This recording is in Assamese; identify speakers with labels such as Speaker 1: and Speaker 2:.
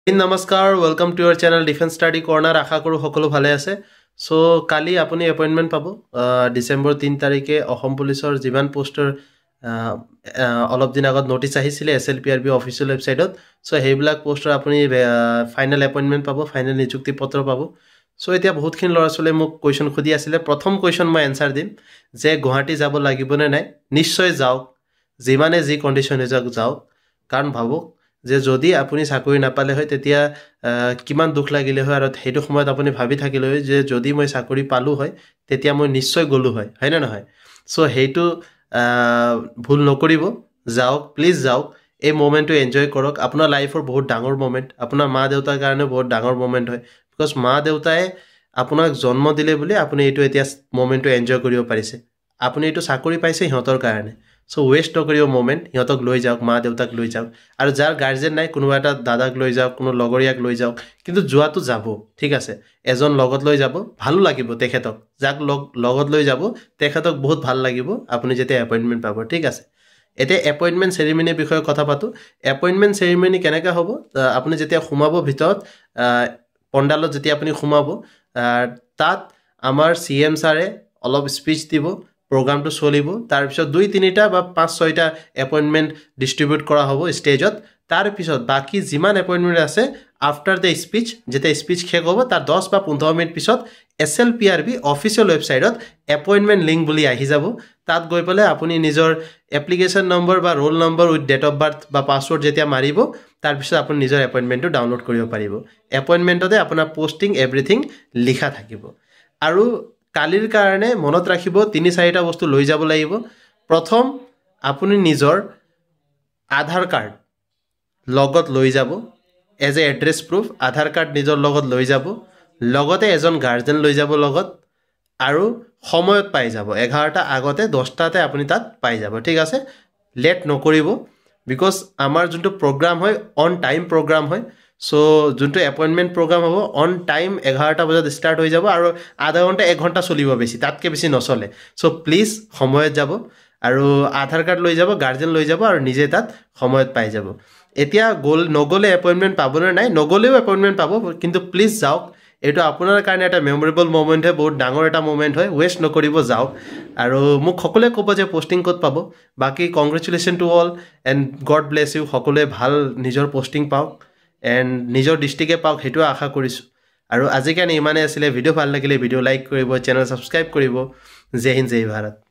Speaker 1: নমস্কাৰ welcome to your channel defence study corner আশা কৰোঁ সকলো ভালে আছে সো কালি আপুনি এপইণ্টমেণ্ট পাব ডিসেম্বৰ 3 তাৰিখে অসম পুলিচৰ যিমান পোষ্টৰ অলপ দিন আগত নোটিছ আহিছিলে SLPRB অফিচিয়েল ৱেবছাইটত সো সেইবিলাক পোষ্টৰ আপুনি ফাইনেল এপইণ্টমেণ্ট পাব ফাইনেল নিযুক্তি পত্ৰ পাব সো এতিয়া বহুতখিনি ল'ৰা ছোৱালীয়ে মোক কুৱেশ্যন খুদি আছিলে প্ৰথম কুৱেশ্যন মই এনসাৰ দিম যে গুৱাহাটী যাব লাগিবনে নাই নিশ্চয় যাওক যিমানে যি কণ্ডিশ্যন হৈ যাওক কাৰণ ভাবক যে যদি আপুনি চাকৰি নাপালে হয় তেতিয়া কিমান দুখ লাগিলে হয় আৰু হেতু সময়ত আপুনি ভাবি থাকিলে হয় যে যদি মই চাকৰি পালো হয় তেতিয়া মই নিশ্চয় গলো হয় হয়নে নহয় সো হেতু ভুল নকৰিব যাওক প্লিজ যাওক এই মোমেন্টটো এনজয় কৰক আপোনাৰ লাইফৰ বহুত ডাঙৰ মোমেন্ট আপোনাৰ মা দেউতাৰ কাৰণে বহুত ডাঙৰ মোমেন্ট হয় বিকজ মা দেউতাই আপোনাক জন্ম দিলে বুলি আপুনি এইটো এতিয়া মোমেন্টটো এনজয় কৰিব পাৰিছে আপুনি এইটো চাকৰি পাইছে হিহঁতৰ কাৰণে সো ওয়েস্ট নকৰিব মোমেন্ট হিহঁতক লৈ যাওক মা দেউতাক লৈ যাওক আৰু যাৰ গাৰ্জেন নাই কোনোবা এটা দাদাক লৈ যাওক কোনো লগৰীয়াক লৈ যাওক কিন্তু যোৱাটো যাব ঠিক আছে এজন লগত লৈ যাব ভালো লাগিব তেখেতক যাক লগত লৈ যাব তেখেতক বহুত ভাল লাগিব আপুনি যেতিয়া এপইণ্টমেণ্ট পাব ঠিক আছে এতিয়া এপইণ্টমেণ্ট সেৰিমনিৰ বিষয়ে কথা পাতো এপইণ্টমেণ্ট সেৰিমনি কেনেকা হ'ব আপুনি যেতিয়া সোমাব ভিতৰত পণ্ডালত যেতিয়া আপুনি সোমাব তাত আমাৰ CM ছাৰে অলপ স্পিচ দিব প্ৰগ্ৰামটো চলিব তাৰ পিছত 2-3টা বা 5-6টা এপইণ্টমেণ্ট ডিস্ট্ৰিবিউট কৰা হ'ব ষ্টেজত তাৰ পিছত বাকি যিমান এপইণ্টমেণ্ট আছে আফটাৰ দ্য স্পিচ যেতিয়া স্পিচ শেষ হ'ব তাৰ 10 বা 15 মিনিট পিছত SLPRB অফিচিয়েল ৱেবছাইটত এপইণ্টমেণ্ট লিংক বুলি আহি যাব তাত গৈ পেলাই আপুনি নিজৰ এপ্লিকেশ্যন নম্বৰ বা roll number with date of birth বা পাছৱৰ্ড যেতিয়া মাৰিব তাৰ পিছত আপুনি নিজৰ এপইণ্টমেণ্টটো ডাউনলোড কৰিব পাৰিব এপইণ্টমেণ্টতে আপোনাৰ পোষ্টিং এভৰিথিং লিখা থাকিব আৰু কালিৰ কাৰণে মনত ৰাখিব 3-4টা বস্তু লৈ যাব লাগিব প্ৰথম আপুনি নিজৰ আধাৰ কাৰ্ড লগত লৈ যাব as a address proof Aadhaar card নিজৰ লগত লৈ যাব লগতে এজন গাৰ্জেন লৈ যাব লগত আৰু সময়ত পাই যাব 11টা আগতে 10টাতে আপুনি তাত পাই যাব ঠিক আছে লেট নকৰিব বিকজ আমাৰ যোনটো প্ৰগ্ৰাম হয় অন টাইম প্ৰগ্ৰাম হয় সো যোনটো এপইণ্টমেণ্ট প্ৰগ্ৰাম হ'ব অন টাইম 11টা বজাত ষ্টাৰ্ট হৈ যাব আৰু আধা ঘণ্টা 1 ঘণ্টা চলিব বেছি তাতকৈ বেছি নচলে সো প্লিজ সময়ত যাব আৰু আধাৰ কাৰ্ড লৈ যাব গাৰ্জেন লৈ যাব আৰু নিজে তাত সময়ত পাই যাব এতিয়া নগলে এপইণ্টমেণ্ট পাবনে নাই নগলেও এপইণ্টমেণ্ট পাব কিন্তু প্লিজ যাওক এইটো আপোনাৰ কাৰণে এটা মেমৰেবল মোমেন্ট হয় বহুত ডাঙৰ এটা মোমেন্ট হয় ওয়েষ্ট নকৰিব যাওক আৰু মোক সকলোৱে ক'ব যে পোষ্টিং ক'ত পাব বাকি congratulation to all and God bless you সকলোৱে ভাল নিজৰ পোষ্টিং পাওক এণ্ড নিজৰ ডিষ্ট্ৰিক্টে পাওক সেইটো আশা কৰিছোঁ আৰু আজিকালি ইমানে আছিলে ভিডিঅ' ভাল লাগিলে ভিডিঅ' লাইক কৰিব চেনেল ছাবস্ক্ৰাইব কৰিব জয় হিন্দ জয় ভাৰত